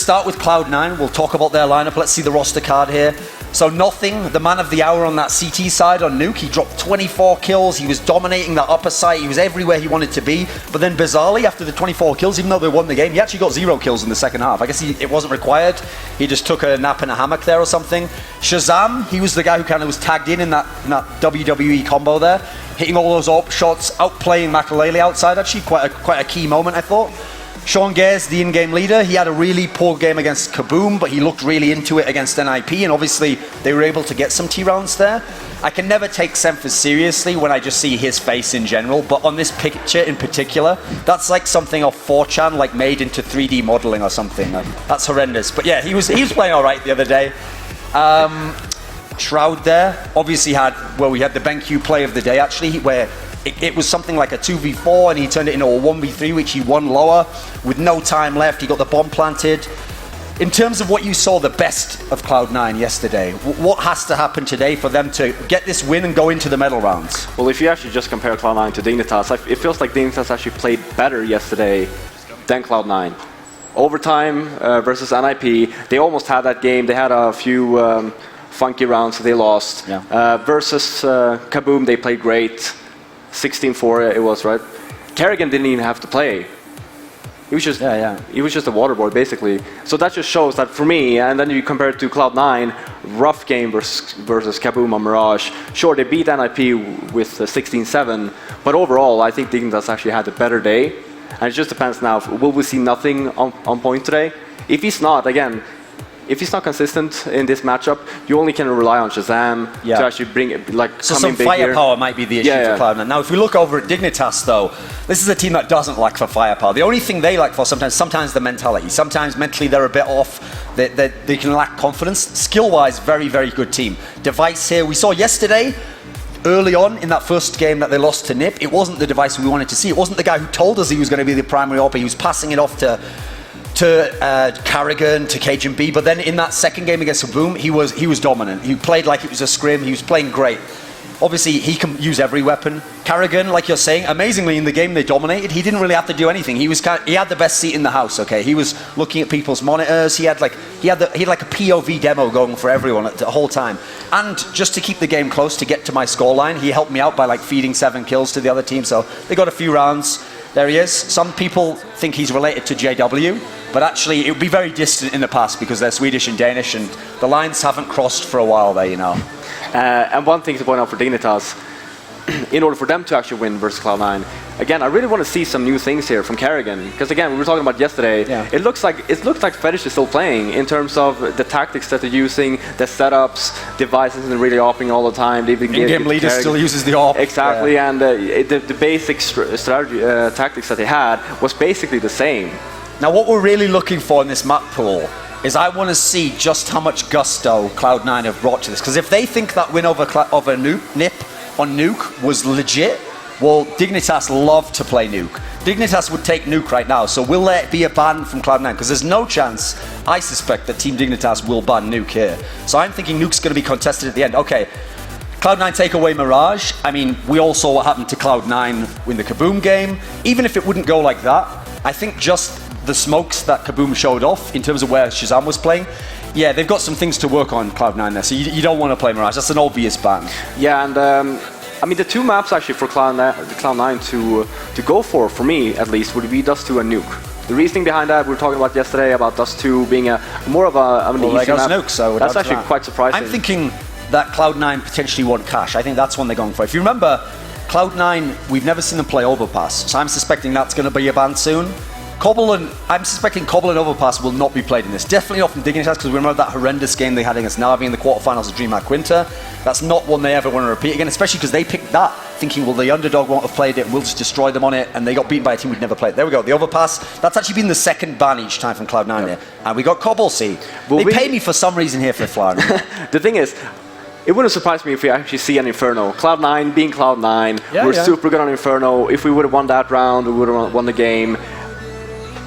start with Cloud9. We'll talk about their lineup. Let's see the roster card here. So Nothing, the man of the hour on that CT side on Nuke. He dropped 24 kills. He was dominating that upper site. He was everywhere he wanted to be. But then bizarrely, after the 24 kills, even though they won the game, he actually got 0 kills in the second half. I guess it wasn't required. He just took a nap in a hammock there or something. Shazam, he was the guy who kind of was tagged in that WWE combo there, hitting all those AWP shots, outplaying Makalele outside. Actually, quite a key moment, I thought. Sean Gares, the in-game leader, he had a really poor game against Kaboom, but he looked really into it against NIP, and obviously they were able to get some T-rounds there. I can never take Semphis seriously when I just see his face in general, but on this picture in particular, that's like something off 4chan, like made into 3D modeling or something. That's horrendous. But yeah, he was playing all right the other day. Shroud there, obviously we had the BenQ play of the day actually, where it was something like a 2v4 and he turned it into a 1v3, which he won lower with no time left. He got the bomb planted. In terms of what you saw the best of Cloud9 yesterday, what has to happen today for them to get this win and go into the medal rounds? Well, if you actually just compare Cloud9 to Dignitas, it feels like Dignitas actually played better yesterday than Cloud9. Overtime versus NIP, they almost had that game. They had a few funky rounds that they lost. Yeah. Versus Kaboom, they played great. 16-4 it was, right? Kerrigan didn't even have to play. He was just he was just a waterboard basically. So that just shows that for me, and then you compare it to Cloud9, rough game versus Kaboom on Mirage. Sure, they beat NIP with 16-7, but overall I think Dignitas actually had a better day. And it just depends now, will we see Nothing on point today? If he's not, again, if he's not consistent in this matchup, you only can rely on Shazam to actually bring it, like, so some firepower might be the issue for Cloud9. Now, if we look over at Dignitas, though, this is a team that doesn't lack for firepower. The only thing they lack for sometimes the mentality. Sometimes mentally they're a bit off. They can lack confidence. Skill-wise, very, very good team. Device here, we saw yesterday, early on in that first game that they lost to NiP, it wasn't the Device we wanted to see. It wasn't the guy who told us he was going to be the primary AWP. He was passing it off to Carrigan, to Cajun B, but then in that second game against Kaboom, he was dominant. He played like it was a scrim. He was playing great. Obviously, he can use every weapon. Carrigan, like you're saying, amazingly in the game they dominated. He didn't really have to do anything. He had the best seat in the house. Okay, he was looking at people's monitors. He had like a POV demo going for everyone at the whole time. And just to keep the game close, to get to my scoreline, he helped me out by like feeding 7 kills to the other team. So they got a few rounds. There he is. Some people think he's related to JW, but actually it would be very distant in the past because they're Swedish and Danish, and the lines haven't crossed for a while there, you know. And one thing to point out for Dignitas, in order for them to actually win versus Cloud9, again, I really want to see some new things here from Carrigan, because again, we were talking about yesterday, it looks like Fetish is still playing in terms of the tactics that they're using, the setups, Devices isn't really AWPing all the time. In-game leader still uses the AWP. Exactly, and the basic strategy, tactics that they had was basically the same. Now what we're really looking for in this map pool is I want to see just how much gusto Cloud9 have brought to this, because if they think that win over NiP on Nuke was legit, well, Dignitas love to play Nuke. Dignitas would take Nuke right now, so will there be a ban from Cloud9? Because there's no chance, I suspect, that Team Dignitas will ban Nuke here. So I'm thinking Nuke's going to be contested at the end. Okay, Cloud9 take away Mirage. I mean, we all saw what happened to Cloud9 in the Kaboom game. Even if it wouldn't go like that, I think just the smokes that Kaboom showed off in terms of where Shazam was playing, yeah, they've got some things to work on, Cloud9 there, so you don't want to play Mirage. That's an obvious ban. Yeah, and I mean, the two maps actually for Cloud9 to go for me at least, would be Dust 2 and Nuke. The reasoning behind that, we were talking about yesterday about Dust 2 being more of an easy map. Nuke, so that's actually quite surprising. I'm thinking that Cloud9 potentially want Cash. I think that's one they're going for. If you remember, Cloud9, we've never seen them play Overpass, so I'm suspecting that's going to be a ban soon. I'm suspecting Cobble and Overpass will not be played in this. Definitely not from Dignitas, because we remember that horrendous game they had against Na'Vi in the quarterfinals of DreamHack Winter. That's not one they ever want to repeat again, especially because they picked that, thinking, well, the underdog won't have played it, we'll just destroy them on it, and they got beaten by a team we'd never played. There we go, the Overpass. That's actually been the second ban each time from Cloud9 here. And we got Cobble, see. They pay me for some reason here for Flower. The thing is, it wouldn't surprise me if we actually see an Inferno. Cloud9 being Cloud9, we're super good on Inferno. If we would have won that round, we would have won the game.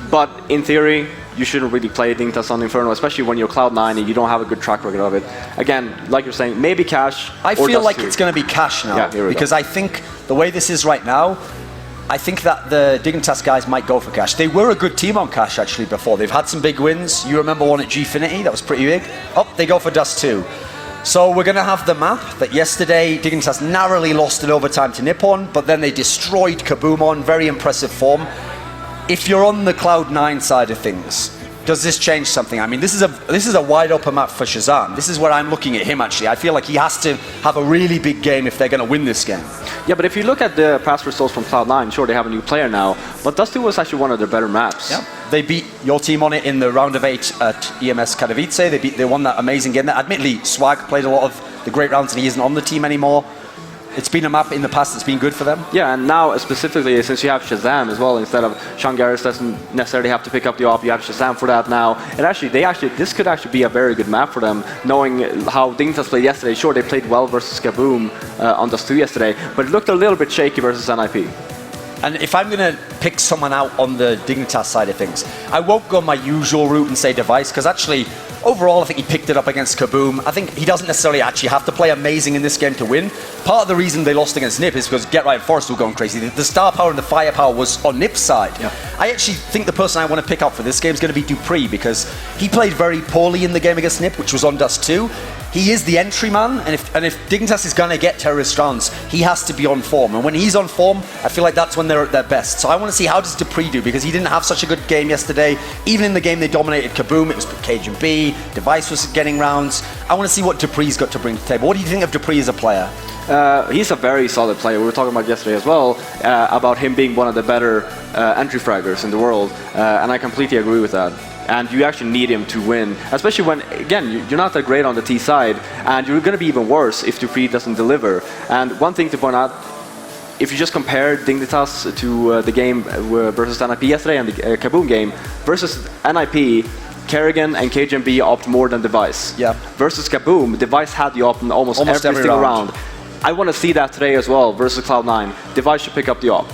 But in theory, you shouldn't really play Dignitas on Inferno, especially when you're Cloud9 and you don't have a good track record of it. Again, like you're saying, maybe Cash. I feel like it's going to be Cash now, because I think the way this is right now, I think that the Dignitas guys might go for Cash. They were a good team on Cash actually before. They've had some big wins. You remember one at Gfinity? That was pretty big. Oh, they go for Dust 2. So we're going to have the map that yesterday Dignitas narrowly lost in overtime to Nippon, but then they destroyed Kaboom on. Very impressive form. If you're on the Cloud9 side of things, does this change something? I mean, this is a wide open map for Shazam. This is where I'm looking at him actually. I feel like he has to have a really big game if they're going to win this game. Yeah, but if you look at the past results from Cloud9, sure, they have a new player now, but Dust 2 was actually one of their better maps. Yeah. They beat your team on it in the round of 8 at EMS Katowice. They won that amazing game. Admittedly, Swag played a lot of the great rounds and he isn't on the team anymore. It's been a map in the past that's been good for them. Yeah, and now specifically since you have Shazam as well, instead of Sean Garris doesn't necessarily have to pick up the op, you have Shazam for that now. And this could actually be a very good map for them, knowing how Dignitas played yesterday. Sure, they played well versus Kaboom on Dust 2 yesterday, but it looked a little bit shaky versus NIP. And if I'm going to pick someone out on the Dignitas side of things, I won't go my usual route and say Device, because actually, overall, I think he picked it up against Kaboom. I think he doesn't necessarily actually have to play amazing in this game to win. Part of the reason they lost against Nip is because Get Right and Forrest were going crazy. The star power and the firepower was on Nip's side. Yeah. I actually think the person I want to pick out for this game is going to be Dupree, because he played very poorly in the game against Nip, which was on Dust 2. He is the entry man, and if Dignitas is going to get terrorist rounds, he has to be on form. And when he's on form, I feel like that's when they're at their best. So I want to see how does Dupree do, because he didn't have such a good game yesterday. Even in the game they dominated Kaboom, it was Cage and B, Device was getting rounds. I want to see what Dupree's got to bring to the table. What do you think of Dupree as a player? He's a very solid player. We were talking about yesterday as well, about him being one of the better entry fraggers in the world, and I completely agree with that. And you actually need him to win, especially when, again, you're not that great on the T side, and you're going to be even worse if Dupree doesn't deliver. And one thing to point out, if you just compare Dignitas to the game versus NIP yesterday and the Kaboom game, versus NIP, Kerrigan and KGMB opt more than Device. Yeah. Versus Kaboom, Device had the op in almost every single round. I want to see that today as well versus Cloud9. Device should pick up the op.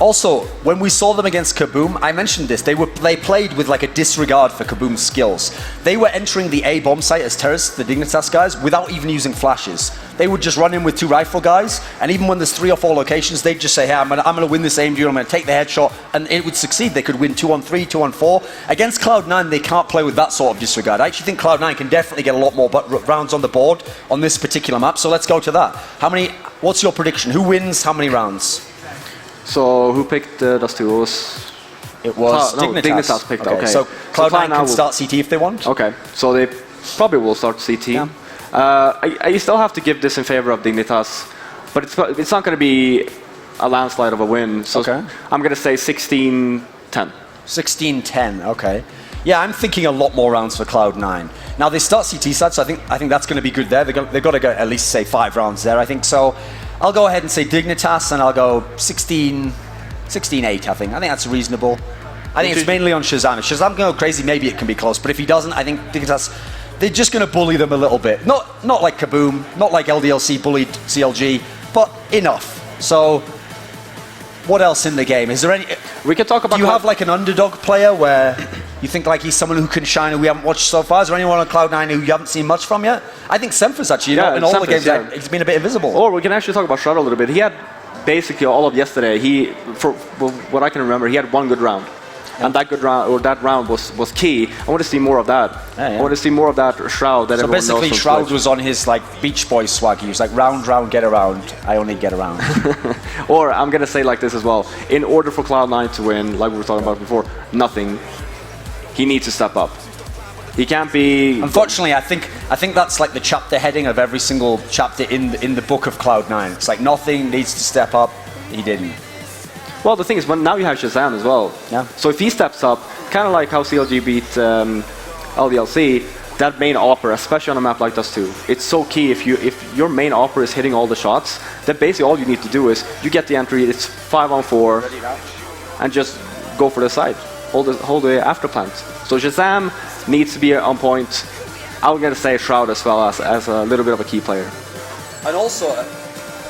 Also, when we saw them against Kaboom, I mentioned this, they played with like a disregard for Kaboom's skills. They were entering the A bomb site as terrorists, the Dignitas guys, without even using flashes. They would just run in with 2 rifle guys, and even when there's 3 or 4 locations, they'd just say, hey, I'm gonna win this aim duel, I'm gonna take the headshot, and it would succeed. They could win 2-on-3, 2-on-4. Against Cloud9, they can't play with that sort of disregard. I actually think Cloud9 can definitely get a lot more rounds on the board on this particular map, so let's go to that. What's your prediction? Who wins how many rounds? So who picked Dust 2? It was Dignitas. Dignitas picked, okay. So Cloud9 can start CT if they want? Okay, so they probably will start CT. Yeah. I still have to give this in favor of Dignitas, but it's not going to be a landslide of a win. So okay. I'm going to say 16-10. 16-10, okay. Yeah, I'm thinking a lot more rounds for Cloud9. Now they start CT side, so I think that's going to be good there. They've got to go at least say 5 rounds there, I think. So I'll go ahead and say Dignitas, and I'll go 16-8, I think. I think that's reasonable. I think it's mainly on Shazam. If Shazam can go crazy, maybe it can be close. But if he doesn't, I think Dignitas, they're just going to bully them a little bit. Not like Kaboom, not like LDLC bullied CLG, but enough. So what else in the game? Is there any... We can talk about... Do you have like an underdog player where you think like he's someone who can shine who we haven't watched so far? Is there anyone on Cloud9 who you haven't seen much from yet? I think Semfus actually, in all the games, he's been a bit invisible. Or we can actually talk about Shroud a little bit. He had basically all of yesterday. For what I can remember, he had 1 good round. Yeah. And that round was key. I want to see more of that. Yeah. I want to see more of that Shroud that everyone knows. So basically Shroud was on his like Beach Boys swag. He was like round, get around. I only get around. Or I'm going to say like this as well. In order for Cloud9 to win, like we were talking about before, nothing. He needs to step up. He can't be... Unfortunately, I think that's like the chapter heading of every single chapter in the book of Cloud9. It's like nothing needs to step up. He didn't. Well, the thing is, now you have Shazam as well. Yeah. So if he steps up, kind of like how CLG beat LDLC, that main opera, especially on a map like Dust 2, it's so key. If your main opera is hitting all the shots, then basically all you need to do is you get the entry, it's 5-on-4, and just go for the side. Hold the after plant. So Shazam needs to be on point. I'm going to say Shroud as well as a little bit of a key player. And also,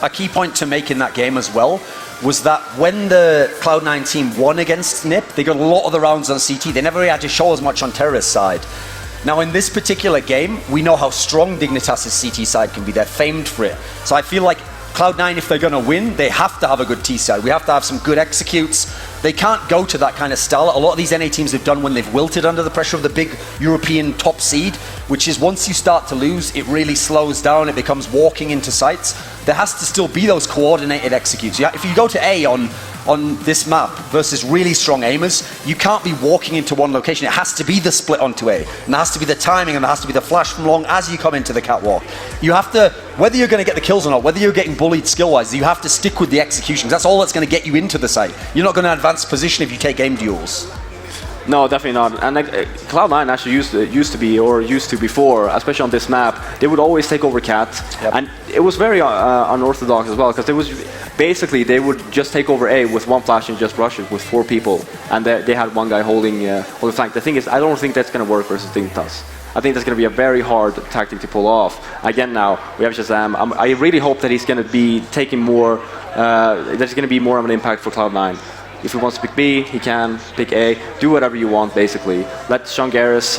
a key point to make in that game as well was that when the Cloud9 team won against Nip, they got a lot of the rounds on CT. They never really had to show as much on Terrorist side. Now in this particular game, we know how strong Dignitas' CT side can be. They're famed for it. So I feel like Cloud9, if they're going to win, they have to have a good T side. We have to have some good executes. They can't go to that kind of style. A lot of these NA teams have done when they've wilted under the pressure of the big European top seed, which is once you start to lose, it really slows down. It becomes walking into sites. There has to still be those coordinated executes. Yeah, if you go to A on this map versus really strong aimers, you can't be walking into one location. It has to be the split onto A, and there has to be the timing, and there has to be the flash from long as you come into the catwalk. You have to, whether you're going to get the kills or not, whether you're getting bullied skill-wise, you have to stick with the execution. That's all that's going to get you into the site. You're not going to advance position if you take game duels. No, definitely not. And Cloud9 actually used to before, especially on this map, they would always take over Cat. Yep. And it was very unorthodox as well, because it was basically they would just take over A with one flash and just rush it with 4 people, and they had one guy holding the flank. The thing is, I don't think that's going to work versus Dignitas. I think that's going to be a very hard tactic to pull off. Again, now we have Shazam. I really hope that he's going to be taking more. There's going to be more of an impact for Cloud9. If he wants to pick B, he can pick A. Do whatever you want, basically. Let Sean Garris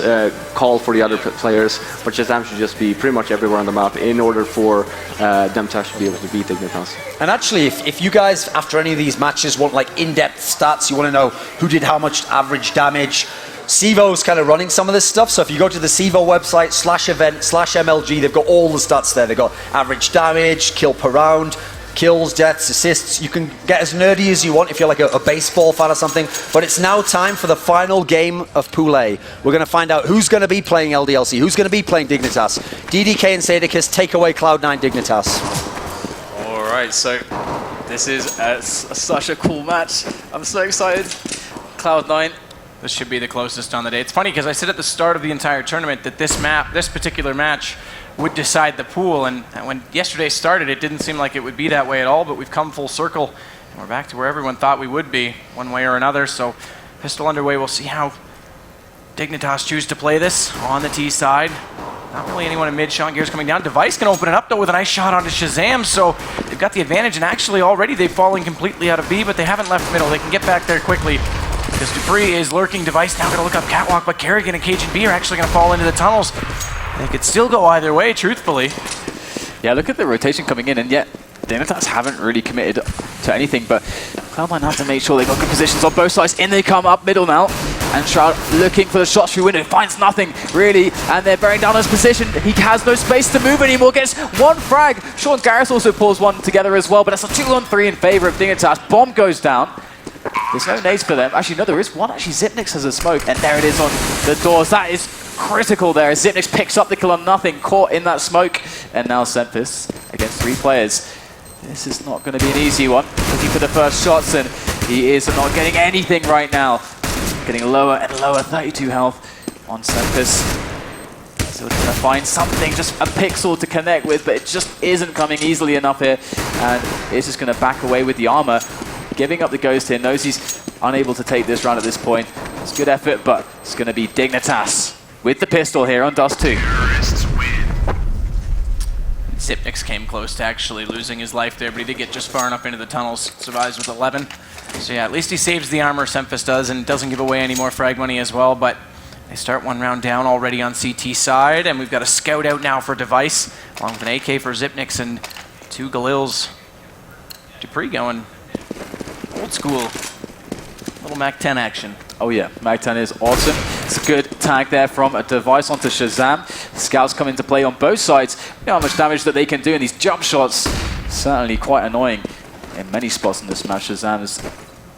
call for the other players, but Shazam should just be pretty much everywhere on the map in order for them to actually be able to beat Dignitas. And actually, if you guys, after any of these matches, want like in-depth stats, you want to know who did how much average damage, CSGO's kind of running some of this stuff. So if you go to the CSGO website, /event/MLG, they've got all the stats there. They've got average damage, kill per round, kills, deaths, assists. You can get as nerdy as you want if you're like a baseball fan or something. But it's now time for the final game of Pool A. We're going to find out who's going to be playing LDLC, who's going to be playing Dignitas. DDK and Sadicus take away Cloud9 Dignitas. All right, so this is such a cool match. I'm so excited. Cloud9. This should be the closest on the day. It's funny because I said at the start of the entire tournament that this particular match would decide the pool, and when yesterday started, it didn't seem like it would be that way at all, but we've come full circle, and we're back to where everyone thought we would be, one way or another. So pistol underway, we'll see how Dignitas choose to play this on the T side. Not really anyone in mid. Sean Gears coming down. Device can open it up, though, with a nice shot onto Shazam, so they've got the advantage, and actually already they've fallen completely out of B, but they haven't left middle. They can get back there quickly. Because Dupree is lurking. Device now going to look up catwalk, but Kerrigan and Cajun B are actually going to fall into the tunnels. They could still go either way, truthfully. Yeah, look at the rotation coming in, and yet Dignitas haven't really committed to anything, but Cloud9 have to make sure they got good positions on both sides. In they come up middle now, and Shroud looking for the shots through window, finds nothing really, and they're bearing down his position. He has no space to move anymore, gets one frag. Sean Garris also pulls one together as well, but that's a 2-on-3 in favor of Dignitas. Bomb goes down. There's no nades for them. Actually, no, there is one. Actually, Zipnix has a smoke, and there it is on the doors. That is critical there. Zipnix picks up the kill on nothing, caught in that smoke, and now Sempis against 3 players. This is not going to be an easy one. Looking for the first shots, and he is not getting anything right now. Getting lower and lower, 32 health on Sempis. So trying to find something, just a pixel to connect with, but it just isn't coming easily enough here, and it's just going to back away with the armor. Giving up the ghost here, knows he's unable to take this round at this point. It's good effort, but it's going to be Dignitas with the pistol here on Dust 2. Zipnix came close to actually losing his life there, but he did get just far enough into the tunnels. Survives with 11. So yeah, at least he saves the armor, Semphis does, and doesn't give away any more frag money as well, but they start one round down already on CT side, and we've got a scout out now for Device, along with an AK for Zipnix and 2 Galils. Dupree going old school. Little Mac-10 action. Oh yeah, Mac-10 is awesome. It's a good tag there from a Device onto Shazam. Scouts come into play on both sides. You know how much damage that they can do, and these jump shots certainly quite annoying in many spots in this match. Shazam is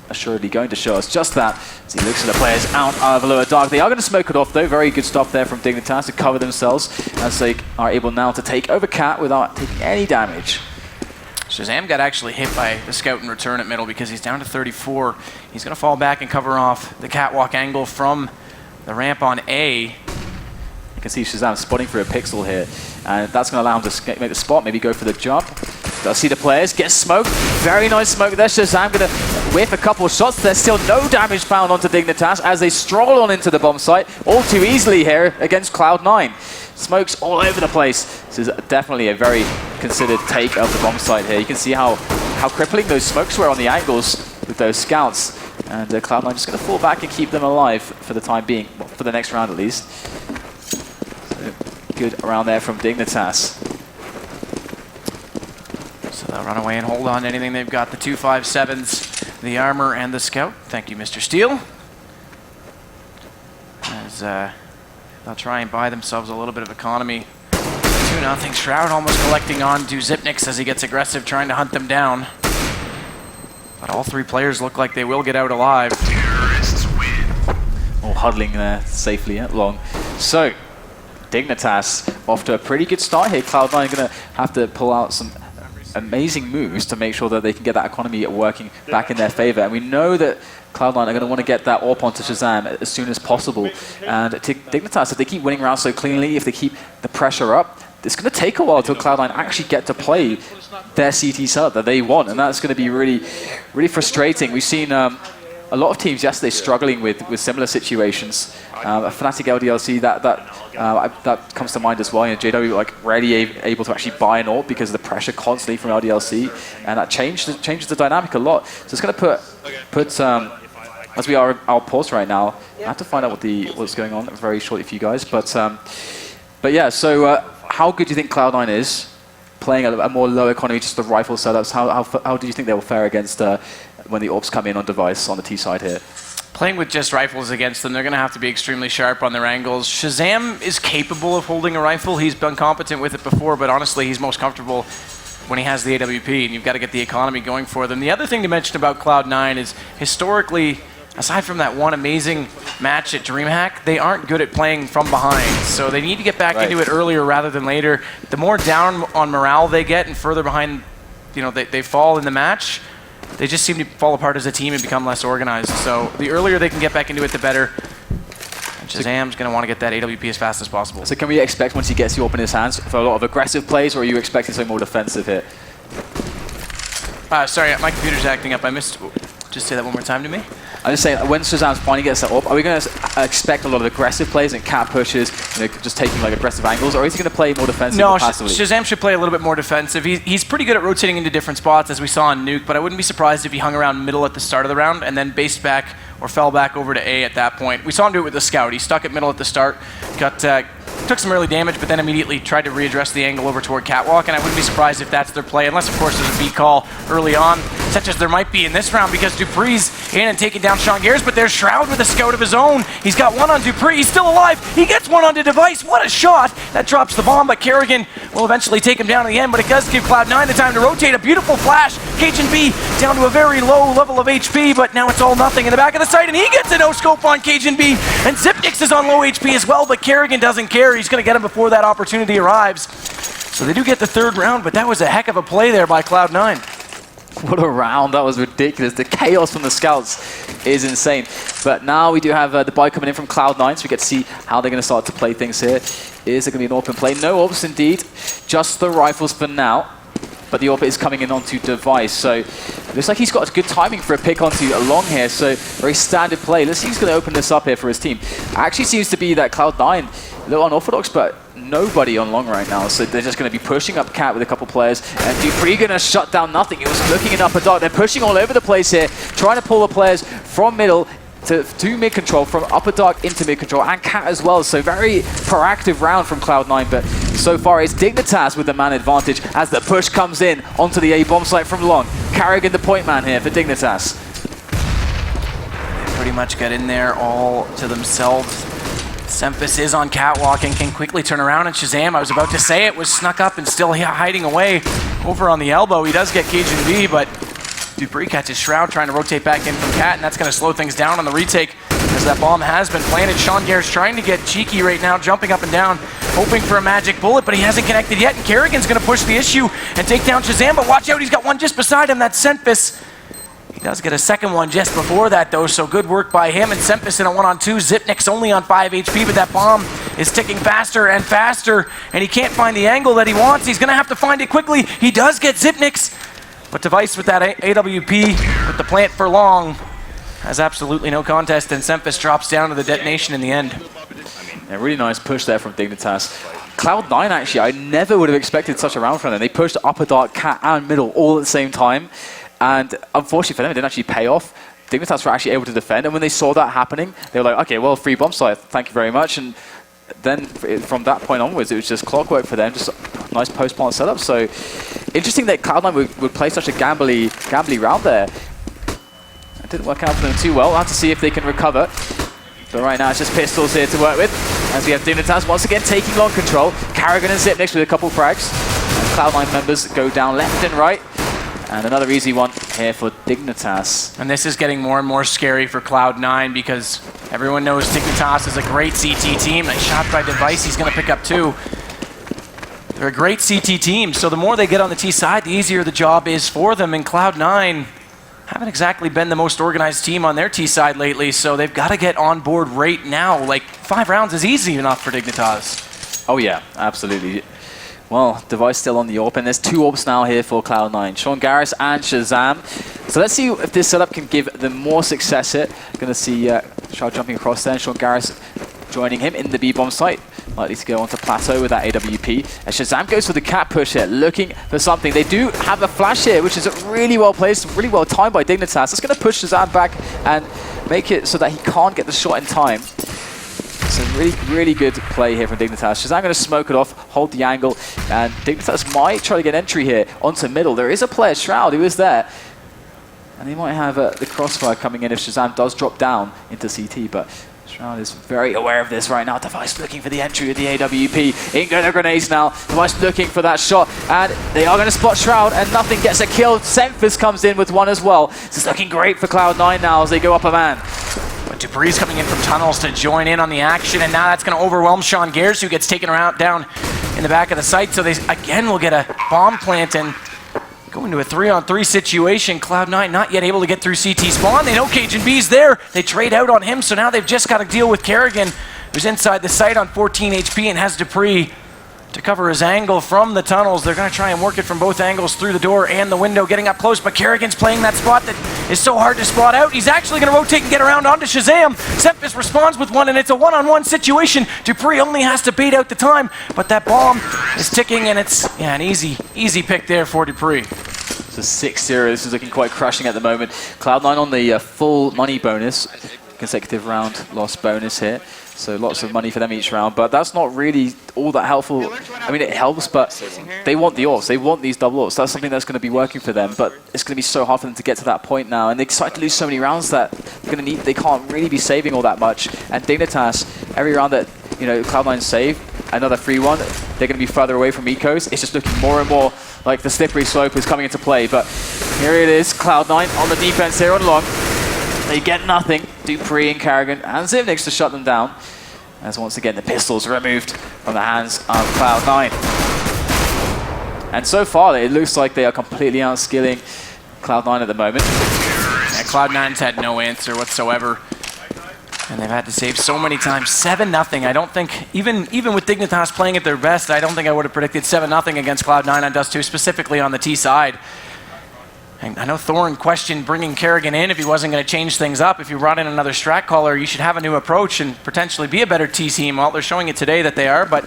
assuredly going to show us just that as he looks at the players out of lower dark. They are going to smoke it off though. Very good stuff there from Dignitas to cover themselves as they are able now to take over Cat without taking any damage. Shazam got actually hit by the scout in return at middle because he's down to 34. He's going to fall back and cover off the catwalk angle from the ramp on A. You can see Shazam spotting for a pixel here, and that's going to allow him to make the spot, maybe go for the jump. Does see the players, get smoked. Very nice smoke there. Shazam going to whiff a couple of shots. There's still no damage found onto Dignitas as they stroll on into the bomb site all too easily here against Cloud9. Smokes all over the place. This is definitely a very considered take of the bomb site here. You can see how crippling those smokes were on the angles with those scouts. And Cloud9 just going to fall back and keep them alive for the time being, well, for the next round at least. So, good around there from Dignitas. So They'll run away and hold on to anything they've got. The 257s, the armor, and the scout. Thank you, Mr. Steele. As they'll try and buy themselves a little bit of economy. 2-0. Shroud almost collecting on to Zipnix as he gets aggressive, trying to hunt them down. But all three players look like they will get out alive. All huddling there safely at long. So, Dignitas off to a pretty good start here. Cloud9 are going to have to pull out some amazing moves to make sure that they can get that economy working back in their favor. And we know that Cloud9 are going to want to get that AWP onto Shazam as soon as possible. And Dignitas, if they keep winning rounds so cleanly, if they keep the pressure up, it's going to take a while until Cloud9 actually get to play their CT setup that they want. And that's going to be really, really frustrating. We've seen a lot of teams yesterday struggling with similar situations. Fnatic LDLC, that comes to mind as well. You know, JW like rarely able to actually buy an AWP because of the pressure constantly from LDLC, and that changes the dynamic a lot. So it's going to put as we are our pause right now. I have to find out what's going on very shortly for you guys. But yeah, so how good do you think Cloud9 is playing a more low economy, just the rifle setups? How do you think they will fare against when the AWPs come in on device on the T side here? Playing with just rifles against them, they're going to have to be extremely sharp on their angles. Shazam is capable of holding a rifle. He's been competent with it before, but honestly, he's most comfortable when he has the AWP, and you've got to get the economy going for them. The other thing to mention about Cloud9 is, historically, aside from that one amazing match at DreamHack, they aren't good at playing from behind. So they need to get back into it earlier rather than later. The more down on morale they get and further behind, they fall in the match, they just seem to fall apart as a team and become less organized. So the earlier they can get back into it, the better. And Shazam's going to want to get that AWP as fast as possible. So can we expect, once he gets the AWP in his hands, for a lot of aggressive plays, or are you expecting something more defensive here? Sorry, my computer's acting up. I missed. Just say that one more time to me. I'm just saying, when Shazam's finally gets set up, are we going to expect a lot of aggressive plays and cat pushes, just taking like aggressive angles, or is he going to play more defensive or passively? No, Shazam should play a little bit more defensive. He's pretty good at rotating into different spots, as we saw in Nuke, but I wouldn't be surprised if he hung around middle at the start of the round and then based back or fell back over to A at that point. We saw him do it with the scout. He stuck at middle at the start, took some early damage, but then immediately tried to readdress the angle over toward Catwalk, and I wouldn't be surprised if that's their play, unless, of course, there's a B call early on, such as there might be in this round, because Dupree's in and taking down Sean Gares, but there's Shroud with a scout of his own. He's got one on Dupree. He's still alive. He gets one onto Device. What a shot. That drops the bomb, but Kerrigan will eventually take him down in the end, but it does give Cloud9 the time to rotate. A beautiful flash. Cajun B down to a very low level of HP, but now it's all nothing in the back of the site, and he gets a no-scope on Cajun B, and Zipnix is on low HP as well, but Kerrigan doesn't care. He's going to get him before that opportunity arrives. So they do get the third round, but that was a heck of a play there by Cloud9. What a round. That was ridiculous. The chaos from the scouts is insane. But now we do have the buy coming in from Cloud9, so we get to see how they're going to start to play things here. Is there going to be an open play? No AWPs indeed. Just the rifles for now. But the AWP is coming in onto Device, so it looks like he's got good timing for a pick onto Long here, so very standard play. Let's see who's going to open this up here for his team. Actually seems to be that Cloud9, a little unorthodox, but nobody on Long right now, so they're just going to be pushing up Cat with a couple players, and Dupree going to shut down nothing. He was looking in upper dark. They're pushing all over the place here, trying to pull the players from middle to mid control, from upper dark into mid control, and Cat as well. So very proactive round from Cloud9, but so far it's Dignitas with the man advantage as the push comes in onto the A bomb site from Long. Carrigan the point man here for Dignitas. They pretty much get in there all to themselves. Sempus is on Catwalk and can quickly turn around, and Shazam, I was about to say it, was snuck up and still hiding away over on the elbow. He does get Cajun B, but Dupree catches Shroud trying to rotate back in from Cat, and that's going to slow things down on the retake as that bomb has been planted. Sean Gares trying to get cheeky right now, jumping up and down, hoping for a magic bullet, but he hasn't connected yet, and Kerrigan's going to push the issue and take down Shazam, but watch out, he's got one just beside him. That's Sempus. He does get a second one just before that, though, so good work by him, and Sempus in a 1-on-2. Zipnix only on 5 HP, but that bomb is ticking faster and faster, and he can't find the angle that he wants. He's going to have to find it quickly. He does get Zipnix, but Device with that AWP with the plant for Long has absolutely no contest, and Sempus drops down to the detonation in the end. A really nice push there from Dignitas. Cloud9, actually, I never would have expected such a round from them. They pushed upper dark, Cat, and middle all at the same time. And unfortunately for them, it didn't actually pay off. Dignitas were actually able to defend, and when they saw that happening, they were like, okay, well, free bomb site, thank you very much. And then from that point onwards, it was just clockwork for them, just Nice post-plant setup. So interesting that Cloud9 would play such a gambly round there. It didn't work out for them too well. We'll have to see if they can recover. But right now it's just pistols here to work with. As we have Dignitas once again taking long control. Karrigan and Zipnix with a couple frags. And Cloud9 members go down left and right. And another easy one here for Dignitas. And this is getting more and more scary for Cloud9 because everyone knows Dignitas is a great CT team. Nice shot by Device, he's going to pick up 2. They're a great CT team, so the more they get on the T side, the easier the job is for them. And Cloud9 haven't exactly been the most organized team on their T side lately, so they've got to get on board right now. Like, 5 rounds is easy enough for Dignitas. Oh yeah, absolutely. Well, Device still on the AWP, and there's 2 AWPs now here for Cloud9. Sean Garris and Shazam. So let's see if this setup can give them more success here. Going to see Shroud jumping across there, and Sean Garris joining him in the B-bomb site. Likely to go onto Plateau with that AWP. As Shazam goes for the cat push here, looking for something. They do have a flash here, which is really well placed, really well timed by Dignitas. It's going to push Shazam back and make it so that he can't get the shot in time. So really good play here from Dignitas. Shazam going to smoke it off, hold the angle, and Dignitas might try to get entry here onto middle. There is a player, Shroud, who is there. And they might have the crossfire coming in if Shazam does drop down into CT, but Shroud is very aware of this right now. Device looking for the entry with the AWP. In go the grenades now. Device looking for that shot. And they are going to spot Shroud, and nothing gets a kill. Semphis comes in with one as well. This is looking great for Cloud9 now as they go up a man. But Dupree's coming in from tunnels to join in on the action, and now that's going to overwhelm Sean Gears, who gets taken around down in the back of the site. So they again will get a bomb plant and go into a 3-on-3 situation. Cloud9 not yet able to get through CT spawn. They know Cajun B's there. They trade out on him, so now they've just got to deal with Karrigan, who's inside the site on 14 HP and has Dupree to cover his angle from the tunnels. They're going to try and work it from both angles, through the door and the window, getting up close, but Karrigan's playing that spot that is so hard to spot out. He's actually going to rotate and get around onto Shazam. Semphis responds with one, and it's a one-on-one situation. Dupree only has to bait out the time, but that bomb is ticking, and it's an easy pick there for Dupree. So 6-0, this is looking quite crushing at the moment. Cloud9 on the full money bonus, consecutive round loss bonus here. So lots of money for them each round, but that's not really all that helpful. I mean, it helps, but they want the AWPs. They want these double AWPs. That's something that's going to be working for them, but it's going to be so hard for them to get to that point now. And they decide to lose so many rounds that they can't really be saving all that much. And Dignitas, every round that Cloud9 save, another free one, they're going to be further away from Ecos. It's just looking more and more like the slippery slope is coming into play. But here it is, Cloud9 on the defense here on long. They get nothing. Dupree and Karrigan and Zivnix to shut them down. As once again the pistols removed from the hands of Cloud9. And so far it looks like they are completely outskilling Cloud9 at the moment. Yeah, Cloud9's had no answer whatsoever. And they've had to save so many times. 7-0. I don't think, even with Dignitas playing at their best, I don't think I would have predicted 7-0 against Cloud9 on Dust 2, specifically on the T side. And I know Thorne questioned bringing Karrigan in if he wasn't going to change things up. If you brought in another strat caller, you should have a new approach and potentially be a better T team. Well, they're showing it today that they are, but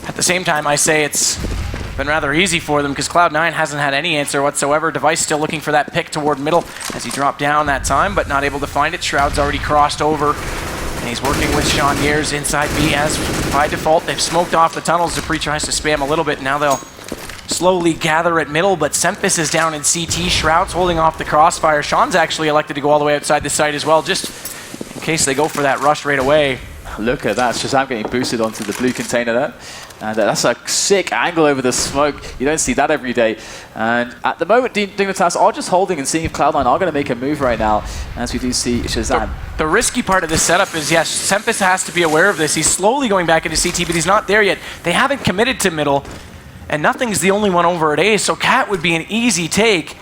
at the same time, I say it's been rather easy for them because Cloud9 hasn't had any answer whatsoever. Device still looking for that pick toward middle as he dropped down that time, but not able to find it. Shroud's already crossed over, and he's working with Sean Gears inside B as by default. They've smoked off the tunnels. Dupree tries to spam a little bit. Now they'll slowly gather at middle, but Semphis is down in CT. Shroud's holding off the crossfire. Sean's actually elected to go all the way outside the site as well, just in case they go for that rush right away. Look at that, Shazam getting boosted onto the blue container there. And that's a sick angle over the smoke. You don't see that every day. And at the moment, Dignitas are just holding and seeing if Cloud9 are going to make a move right now, as we do see Shazam. The risky part of this setup is, yes, Semphis has to be aware of this. He's slowly going back into CT, but he's not there yet. They haven't committed to middle, and Nothing's the only one over at A, so Cat would be an easy take.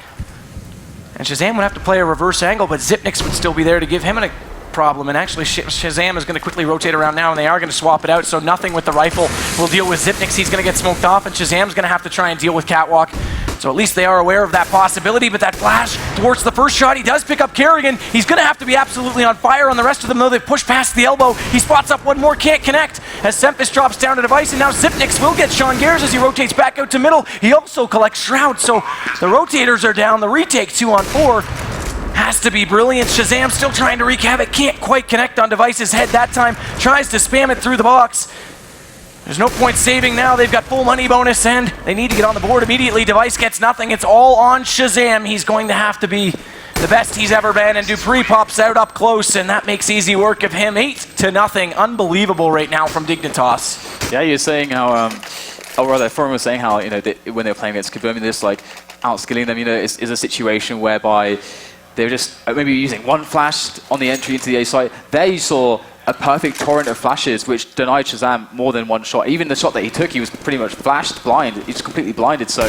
And Shazam would have to play a reverse angle, but Zipnix would still be there to give him a problem. And actually, Shazam is going to quickly rotate around now, and they are going to swap it out, so Nothing with the rifle will deal with Zipnix. He's going to get smoked off, and Shazam's going to have to try and deal with Catwalk. So at least they are aware of that possibility, but that flash towards the first shot, he does pick up Karrigan. He's going to have to be absolutely on fire on the rest of them, though. They've pushed past the elbow. He spots up one more, can't connect, as Semphis drops down to Device, and now Zipnix will get Sean Gears as he rotates back out to middle. He also collects Shroud, so the rotators are down. The retake 2-on-4 has to be brilliant. Shazam still trying to wreak havoc, can't quite connect on Device's head that time, tries to spam it through the box. There's no point saving now. They've got full money bonus and they need to get on the board immediately. Device gets nothing. It's all on Shazam. He's going to have to be the best he's ever been, and Dupree pops out up close, and that makes easy work of him. 8-0. Unbelievable right now from Dignitas. Yeah, you're saying how, or rather, Forum was saying how, you know, when they were playing against Kabumi, this like outskilling them, you know, is a situation whereby they're just maybe using one flash on the entry into the A site. There you saw a perfect torrent of flashes which denied Shazam more than one shot. Even the shot that he took, he was pretty much flashed blind. He's completely blinded, so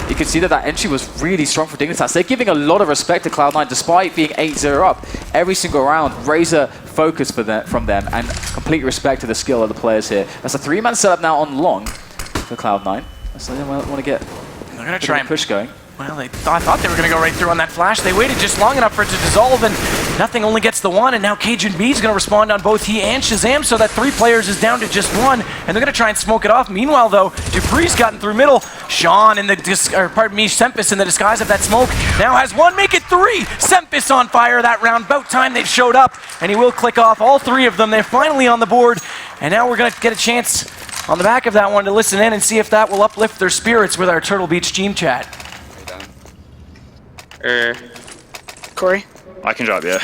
you can see that that entry was really strong for Dignitas. They're giving a lot of respect to Cloud9 despite being 8-0 up. Every single round, razor focus from them and complete respect to the skill of the players here. That's a 3-man setup now on long for Cloud9. So they want to get They're going to try and push going. Well, I thought they were going to go right through on that flash. They waited just long enough for it to dissolve, and nothing, only gets the one, and now Cajun B is going to respond on both he and Shazam, so that 3 players is down to just 1, and they're going to try and smoke it off. Meanwhile, though, Dupree's gotten through middle. Sean in the Sempis in the disguise of that smoke now has 1, make it 3. Sempis on fire that round. About time they've showed up, and he will click off all 3 of them. They're finally on the board, and now we're going to get a chance on the back of that one to listen in and see if that will uplift their spirits with our Turtle Beach team chat. Corey? I can drop, yeah.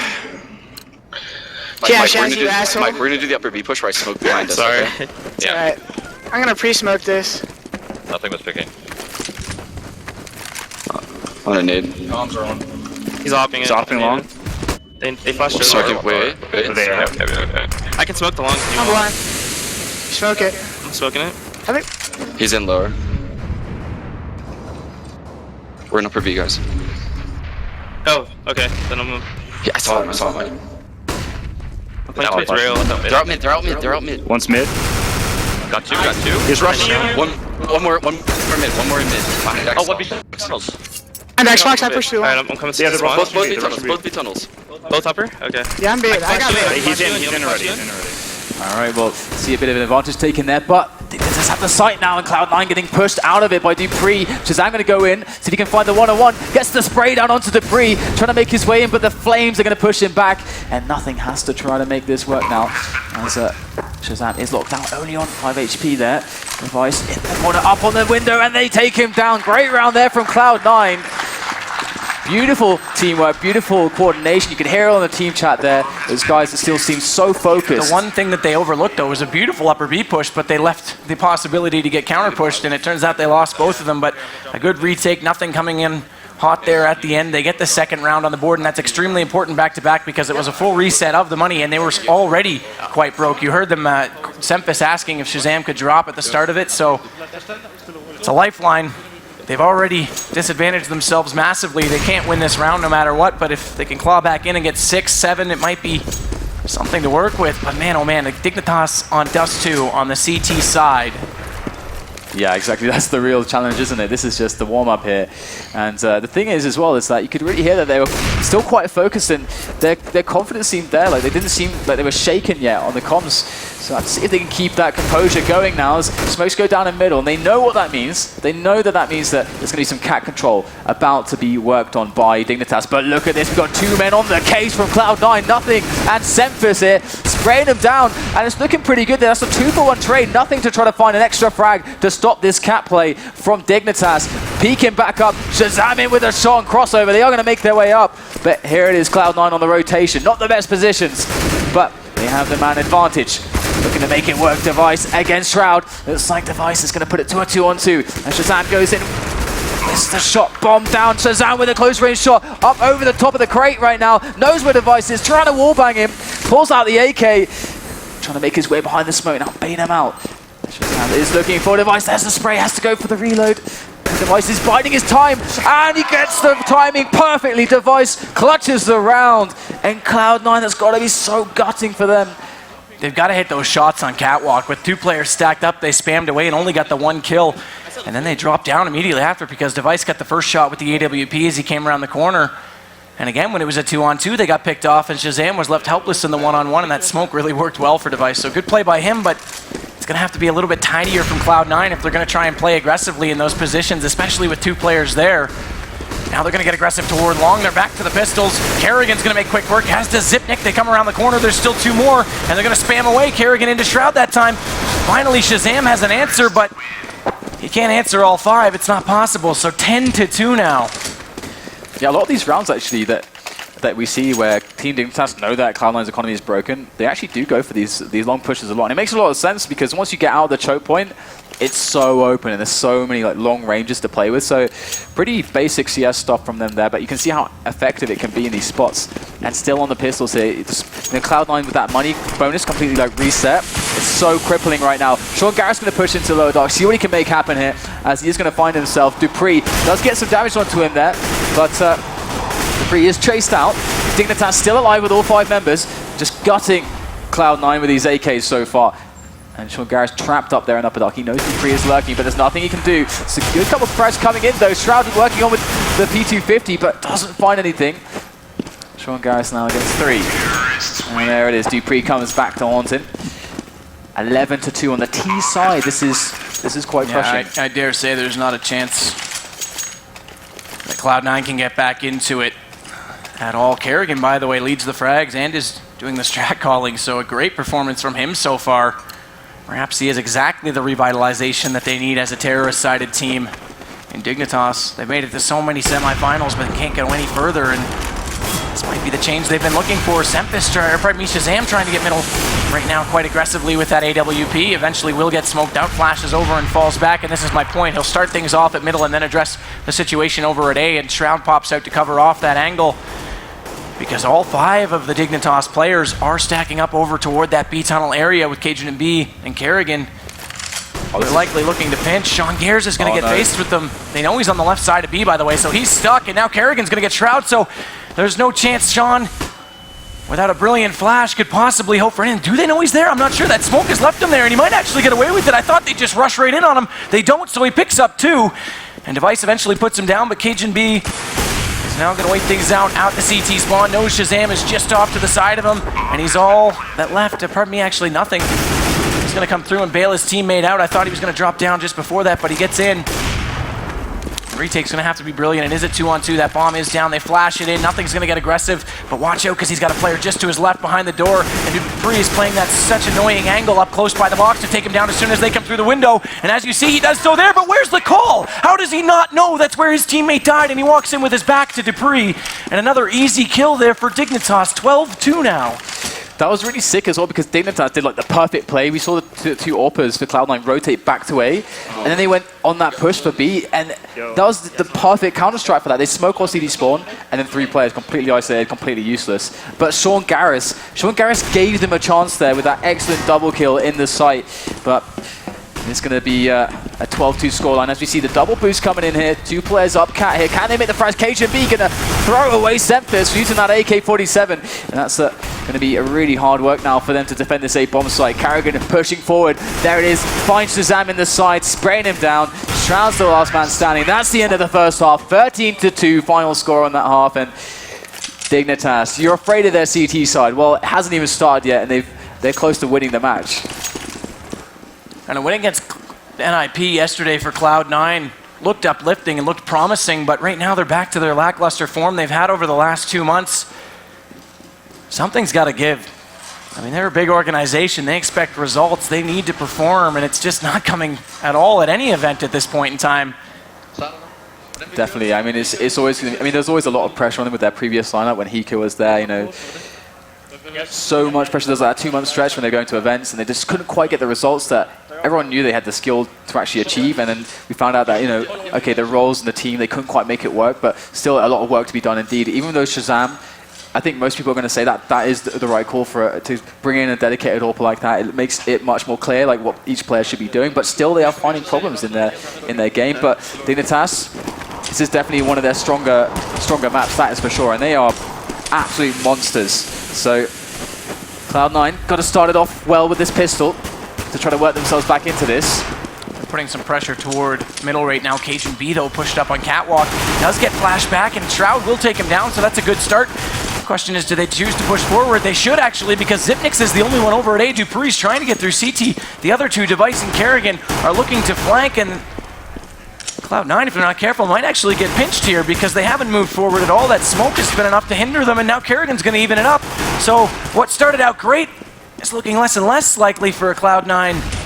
Yeah, Mike, you asshole. Mike, we're gonna do the upper B push where I smoke behind us. Sorry. Okay? It's alright. I'm gonna pre-smoke this. Nothing was picking. On a nade. Bombs are on. He's hopping it. He's hopping long. They flashed over. Circuit, wait. There. Okay. I can smoke the long if you I'm want. blind. Smoke it. I'm smoking it. I think. He's in lower. We're in upper B, guys. Oh, okay. Then I'm gonna... Yeah, I saw him. I'm playing to rail. They're out mid. One's mid. Got two. He's rushing you. One more in mid. Behind Xbox. what tunnels? And Xbox, I pushed through Alright, long. I'm coming to Yeah, the they're spawn. Both B tunnels. Both upper? Okay. Yeah, I'm big. I got big. He's in already. All right, well, see a bit of an advantage taken there, but Dignitas have the site now, and Cloud9 getting pushed out of it by Dupree. Shazam going to go in, see if he can find the one-on-one, gets the spray down onto Dupree, trying to make his way in, but the Flames are going to push him back, and nothing has to try to make this work now, as Shazam is locked down only on 5 HP there. Device in the corner, up on the window, and they take him down. Great round there from Cloud9. Beautiful teamwork, beautiful coordination. You can hear it on the team chat there. Those guys that still seem so focused. The one thing that they overlooked, though, was a beautiful upper B push, but they left the possibility to get counter-pushed, and it turns out they lost both of them, but a good retake, nothing coming in hot there at the end. They get the second round on the board, and that's extremely important back-to-back because it was a full reset of the money, and they were already quite broke. You heard them, Sempis asking if Shazam could drop at the start of it, so it's a lifeline. They've already disadvantaged themselves massively. They can't win this round no matter what, but if they can claw back in and get 6, 7, it might be something to work with. But man, oh man, the Dignitas on Dust 2 on the CT side. Yeah, exactly. That's the real challenge, isn't it? This is just the warm-up here. And the thing is, as well, is that you could really hear that they were still quite focused, and their confidence seemed there. Like, they didn't seem like they were shaken yet on the comms. So let's see if they can keep that composure going now as smokes go down in middle. And they know what that means. They know that that means that there's going to be some cat control about to be worked on by Dignitas. But look at this. We've got 2 men on the case from Cloud9. Nothing. And Sempis here spraying them down. And it's looking pretty good there. That's a 2-for-1 trade. Nothing to try to find an extra frag to stop this cat play from Dignitas. Peeking back up. Shazam in with a shot and crossover. They are going to make their way up. But here it is, Cloud9 on the rotation. Not the best positions, but they have the man advantage. Looking to make it work. Device against Shroud. Looks like Device is going to put it to a 2-on-2. And Shazam goes in. Missed the shot. Bomb down. Shazam with a close range shot. Up over the top of the crate right now. Knows where Device is. Trying to wallbang him. Pulls out the AK. Trying to make his way behind the smoke. Now bait him out. Shazam is looking for Device. There's the spray. Has to go for the reload. Device is biding his time. And he gets the timing perfectly. Device clutches the round. And Cloud9, that's got to be so gutting for them. They've got to hit those shots on Catwalk. With 2 players stacked up, they spammed away and only got the 1 kill. And then they dropped down immediately after because Device got the first shot with the AWP as he came around the corner. And again, when it was a 2-on-2, they got picked off and Shazam was left helpless in the 1-on-1, and that smoke really worked well for Device. So good play by him, but it's going to have to be a little bit tinier from Cloud9 if they're going to try and play aggressively in those positions, especially with 2 players there. Now they're going to get aggressive toward long. They're back to the pistols. Kerrigan's going to make quick work, as does Zipnik. They come around the corner. There's still 2 more, and they're going to spam away. Kerrigan into Shroud that time. Finally, Shazam has an answer, but he can't answer all 5. It's not possible, so 10-2 now. Yeah, a lot of these rounds actually that we see where Team Dignitas know that Cloud9's economy is broken, they actually do go for these long pushes a lot. And it makes a lot of sense because once you get out of the choke point, it's so open and there's so many like long ranges to play with. So pretty basic CS stuff from them there, but you can see how effective it can be in these spots. And still on the pistols here, Cloud9 with that money bonus completely like reset. It's so crippling right now. Sean Garrett's going to push into lower dark, see what he can make happen here as he is going to find himself. Dupree does get some damage onto him there, but Dupree is chased out. Dignitas still alive with all 5 members, just gutting Cloud9 with these AKs so far. And Sean Garrett's trapped up there in upper dark. He knows Dupree is lurking, but there's nothing he can do. It's a good couple of threats coming in though. Shroud working on with the P250, but doesn't find anything. Sean Garrett's now against 3. And there it is. Dupree comes back to haunt him. 11-2 on the T side. This is quite crushing. I dare say there's not a chance that Cloud9 can get back into it at all. Kerrigan, by the way, leads the frags and is doing the strat calling, so a great performance from him so far. Perhaps he is exactly the revitalization that they need as a terrorist-sided team. In Dignitas, they've made it to so many semifinals, but they can't go any further, and this might be the change they've been looking for. Shazam trying to get middle right now quite aggressively with that AWP. Eventually will get smoked out, flashes over and falls back, and this is my point. He'll start things off at middle and then address the situation over at A, and Shroud pops out to cover off that angle, because all 5 of the Dignitas players are stacking up over toward that B tunnel area with Cajun and B and Kerrigan. They're likely looking to pinch. Sean Gears is going to get faced with them. They know he's on the left side of B, by the way, so he's stuck, and now Kerrigan's going to get Shroud, so there's no chance Sean, without a brilliant flash, could possibly hope for anything. Do they know he's there? I'm not sure. That smoke has left him there, and he might actually get away with it. I thought they'd just rush right in on him. They don't, so he picks up 2, and Device eventually puts him down, but Cajun B is now going to wait things out the CT spawn. Knows Shazam is just off to the side of him, and he's all that left. Pardon me, actually nothing. He's going to come through and bail his teammate out. I thought he was going to drop down just before that, but he gets in. Retake's going to have to be brilliant, and is it 2-on-2? That bomb is down. They flash it in. Nothing's going to get aggressive, but watch out because he's got a player just to his left behind the door, and Dupree is playing that such annoying angle up close by the box to take him down as soon as they come through the window, and as you see, he does so there, but where's the call? How does he not know that's where his teammate died, and he walks in with his back to Dupree, and another easy kill there for Dignitas. 12-2 now. That was really sick as well because Dignitas did like the perfect play. We saw the 2 AWPers for Cloud9 rotate back to A, and then they went on that push for B, and that was the perfect counter-strike for that. They smoke all CD spawn, and then 3 players completely isolated, completely useless. But Sean Garris gave them a chance there with that excellent double kill in the site, but it's going to be a 12-2 scoreline as we see the double boost coming in here. 2 players up cat here. Can they make the prize? KJB going to throw away Semphis using that AK-47. And that's going to be a really hard work now for them to defend this A bomb site. Kerrigan pushing forward. There it is. Finds Shazam in the side, spraying him down. Shroud's the last man standing. That's the end of the first half. 13-2 final score on that half. And Dignitas, you're afraid of their CT side. Well, it hasn't even started yet, and they're close to winning the match. And a win against NIP yesterday for Cloud9 looked uplifting and looked promising, but right now they're back to their lackluster form they've had over the last 2 months. Something's got to give. I mean, they're a big organization. They expect results. They need to perform, and it's just not coming at all at any event at this point in time. Definitely. I mean, it's always. I mean, there's always a lot of pressure on them with their previous lineup when Hiko was there. You know, so much pressure. There's like a 2-month stretch when they're going to events, and they just couldn't quite get the results that everyone knew they had the skill to actually achieve. And then we found out that, you know, okay, the roles in the team, they couldn't quite make it work, but still a lot of work to be done indeed. Even though Shazam, I think most people are going to say that that is the right call for it, to bring in a dedicated AWP like that. It makes it much more clear like what each player should be doing, but still they are finding problems in their game. But Dignitas, this is definitely one of their stronger maps, that is for sure, and they are absolute monsters. So Cloud9 got to start it off well with this pistol to try to work themselves back into this. They're putting some pressure toward middle right now. Cajun B, though, pushed up on Catwalk. Does get flashed back, and Shroud will take him down, so that's a good start. The question is, do they choose to push forward? They should, actually, because Zipnix is the only one over at A. Dupree's trying to get through CT. The other 2, Device and Kerrigan, are looking to flank, and Cloud9, if they're not careful, might actually get pinched here because they haven't moved forward at all. That smoke has been enough to hinder them, and now Kerrigan's going to even it up. So what started out great is looking less and less likely for a Cloud9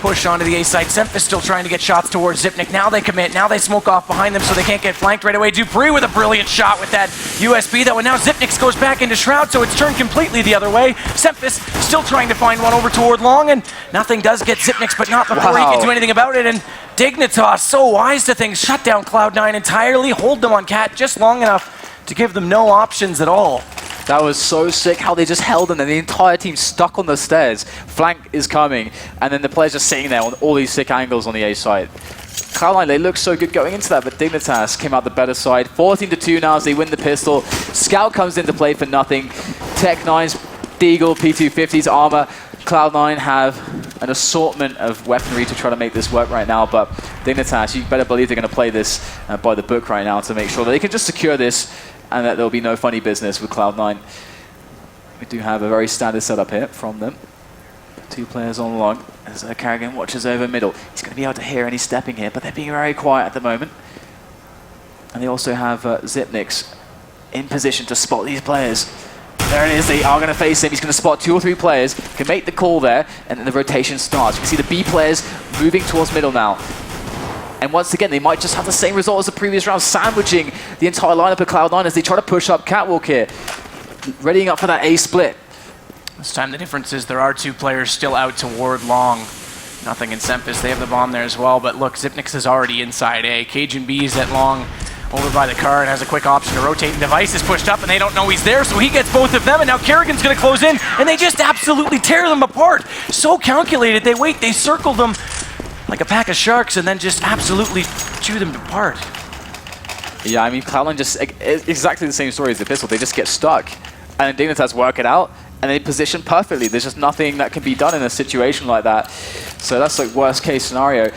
push onto the A side. Semp is still trying to get shots towards Zipnik. Now they commit. Now they smoke off behind them so they can't get flanked right away. Dupree with a brilliant shot with that USB though, and now Zipnik goes back into Shroud, so it's turned completely the other way. Sempis still trying to find one over toward Long, and nothing does get Zipnik's, but not before he can do anything about it. And Dignitas, so wise to things, shut down Cloud9 entirely, hold them on Cat just long enough to give them no options at all. That was so sick how they just held them and the entire team stuck on the stairs. Flank is coming, and then the players just sitting there on all these sick angles on the A side. Cloud9, they looked so good going into that, but Dignitas came out the better side. 14-2 now as they win the pistol. Scout comes into play for nothing. Tech9's Deagle, P250's armor. Cloud9 have an assortment of weaponry to try to make this work right now, but Dignitas, you better believe they're going to play this by the book right now to make sure that they can just secure this and that there'll be no funny business with Cloud9. We do have a very standard setup here from them. 2 players on long as Kerrigan watches over middle. He's going to be able to hear any stepping here, but they're being very quiet at the moment. And they also have Zipnix in position to spot these players. There it is, they are going to face him. He's going to spot 2 or 3 players, can make the call there, and then the rotation starts. You can see the B players moving towards middle now. And once again, they might just have the same result as the previous round, sandwiching the entire lineup of Cloud9 as they try to push up Catwalk here, readying up for that A split. This time the difference is there are 2 players still out toward Long. Nothing in Sempis, they have the bomb there as well, but look, Zipnix is already inside A. Cajun B's at Long over by the car and has a quick option to rotate, and Device is pushed up and they don't know he's there, so he gets both of them, and now Kerrigan's going to close in, and they just absolutely tear them apart. So calculated, they wait, they circle them like a pack of sharks and then just absolutely chew them apart. Yeah, I mean, Cloud9 just exactly the same story as the pistol. They just get stuck, and then Dignitas work it out, and they position perfectly. There's just nothing that can be done in a situation like that. So that's like worst case scenario.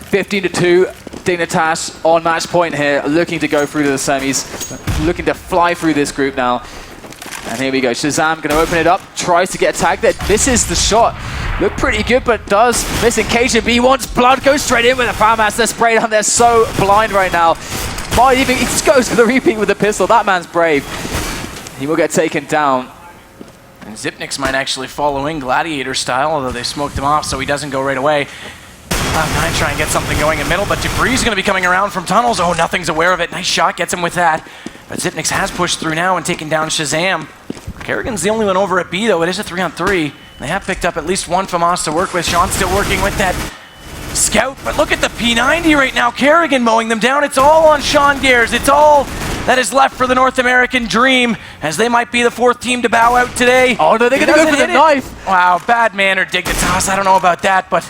15-2, Dignitas on match point here, looking to go through to the semis, looking to fly through this group now. And here we go, Shazam going to open it up, tries to get a tag there, misses the shot. Looked pretty good, but does miss. Cajun B wants blood, goes straight in with a Farmass. They're sprayed on, they're so blind right now. Might even, he just goes for the repeat with the pistol. That man's brave. He will get taken down. And Zipnix might actually follow in Gladiator style, although they smoked him off so he doesn't go right away. Cloud9 try and get something going in middle, but Dupree's going to be coming around from tunnels. Oh, nothing's aware of it. Nice shot, gets him with that. But Zipnix has pushed through now and taken down Shazam. Kerrigan's the only one over at B, though. It is a 3-on-3. They have picked up at least 1 FAMAS to work with. Sean's still working with that Scout, but look at the P90 right now. Kerrigan mowing them down. It's all on Sean Gears. It's all that is left for the North American Dream, as they might be the 4th team to bow out today. Oh no, they're going to go for the knife. Wow, bad man or Dignitas. I don't know about that, but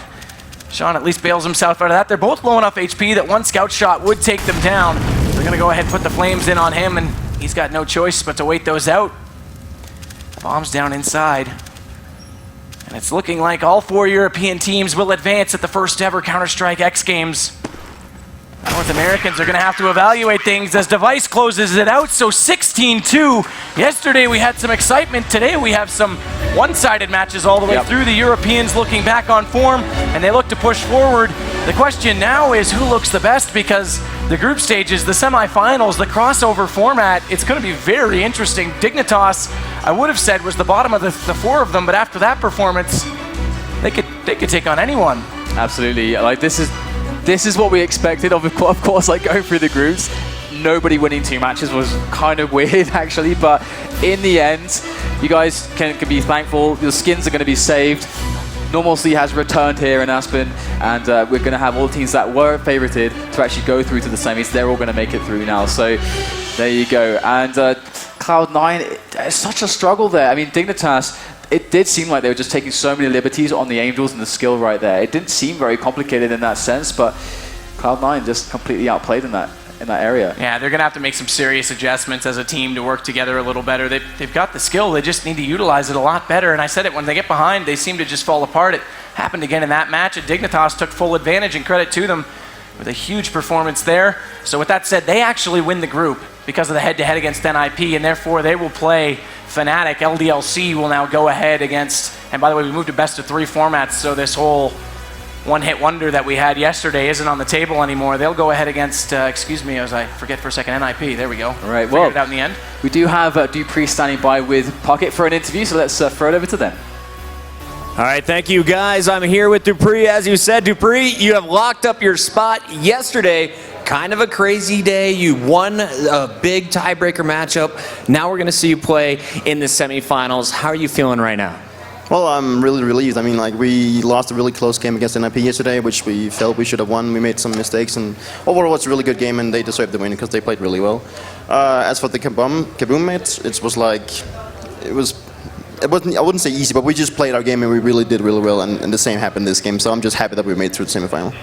Sean at least bails himself out of that. They're both low enough HP that 1 Scout shot would take them down. They're going to go ahead and put the flames in on him, and he's got no choice but to wait those out. Bombs down inside. And it's looking like all 4 European teams will advance at the first ever Counter-Strike X Games. North Americans are going to have to evaluate things as Device closes it out, so 16-2. Yesterday we had some excitement. Today we have some one-sided matches all the way through. The Europeans looking back on form, and they look to push forward. The question now is who looks the best, because the group stages, the semifinals, the crossover format, it's going to be very interesting. Dignitas, I would have said, was the bottom of the 4 of them, but after that performance, they could take on anyone. Absolutely. Like this is what we expected of course, like going through the groups. Nobody winning 2 matches was kind of weird actually, but in the end, you guys can be thankful. Your skins are going to be saved. Normalcy has returned here in Aspen, and we're going to have all teams that were favorited to actually go through to the semis. They're all going to make it through now, so there you go. And Cloud9, it's such a struggle there. I mean, Dignitas, it did seem like they were just taking so many liberties on the Angels and the skill right there. It didn't seem very complicated in that sense, but Cloud9 just completely outplayed in that area. Yeah, they're going to have to make some serious adjustments as a team to work together a little better. They've got the skill, they just need to utilize it a lot better. And I said it, when they get behind, they seem to just fall apart. It happened again in that match, and Dignitas took full advantage, and credit to them with a huge performance there. So with that said, they actually win the group because of the head-to-head against NIP, and therefore they will play Fnatic. LDLC will now go ahead against, and by the way, we moved to best of 3 formats, so this whole one-hit wonder that we had yesterday isn't on the table anymore. They'll go ahead against, excuse me, as I forget for a second, NIP. There we go. All right, Figured it out in the end. We do have Dupree standing by with Pocket for an interview, so let's throw it over to them. All right, thank you guys. I'm here with Dupree. As you said, Dupree, you have locked up your spot yesterday. Kind of a crazy day. You won a big tiebreaker matchup. Now we're going to see you play in the semifinals. How are you feeling right now? Well, I'm really relieved. I mean, like, we lost a really close game against NIP yesterday, which we felt we should have won. We made some mistakes, and overall it's a really good game, and they deserved the win because they played really well. As for the Kaboom mates, it was like, I wouldn't say easy, but we just played our game, and we really did really well, and the same happened this game, so I'm just happy that we made it through the semifinal.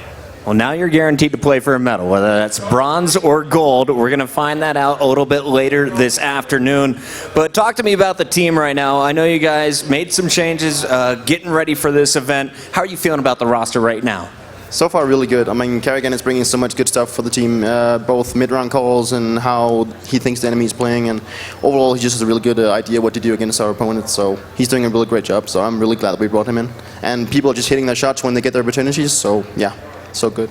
Well, now you're guaranteed to play for a medal, whether that's bronze or gold. We're going to find that out a little bit later this afternoon. But talk to me about the team right now. I know you guys made some changes, getting ready for this event. How are you feeling about the roster right now? So far, really good. I mean, Kerrigan is bringing so much good stuff for the team, both mid-round calls and how he thinks the enemy is playing, and overall he just has a really good idea what to do against our opponents, so he's doing a really great job, so I'm really glad that we brought him in. And people are just hitting their shots when they get their opportunities, so yeah. So good.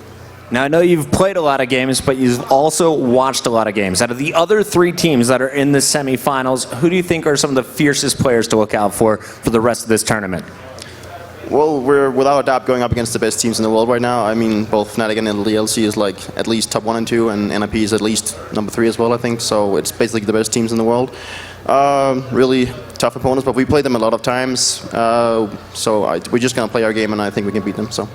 Now, I know you've played a lot of games, but you've also watched a lot of games. Out of the other 3 teams that are in the semifinals, who do you think are some of the fiercest players to look out for the rest of this tournament? Well, we're without a doubt going up against the best teams in the world right now. I mean, both Fnatic and LDLC is like at least top 1 and 2, and NIP is at least number 3 as well, I think. So it's basically the best teams in the world. Really tough opponents, but we played them a lot of times. We're just going to play our game, and I think we can beat them. So.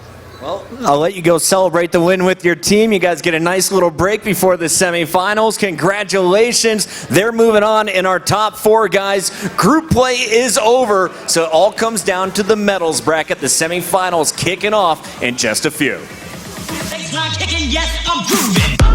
Well, I'll let you go celebrate the win with your team. You guys get a nice little break before the semifinals. Congratulations. They're moving on in our top 4, guys. Group play is over, so it all comes down to the medals bracket. The semifinals kicking off in just a few. Baseline kicking, yes, I'm grooving.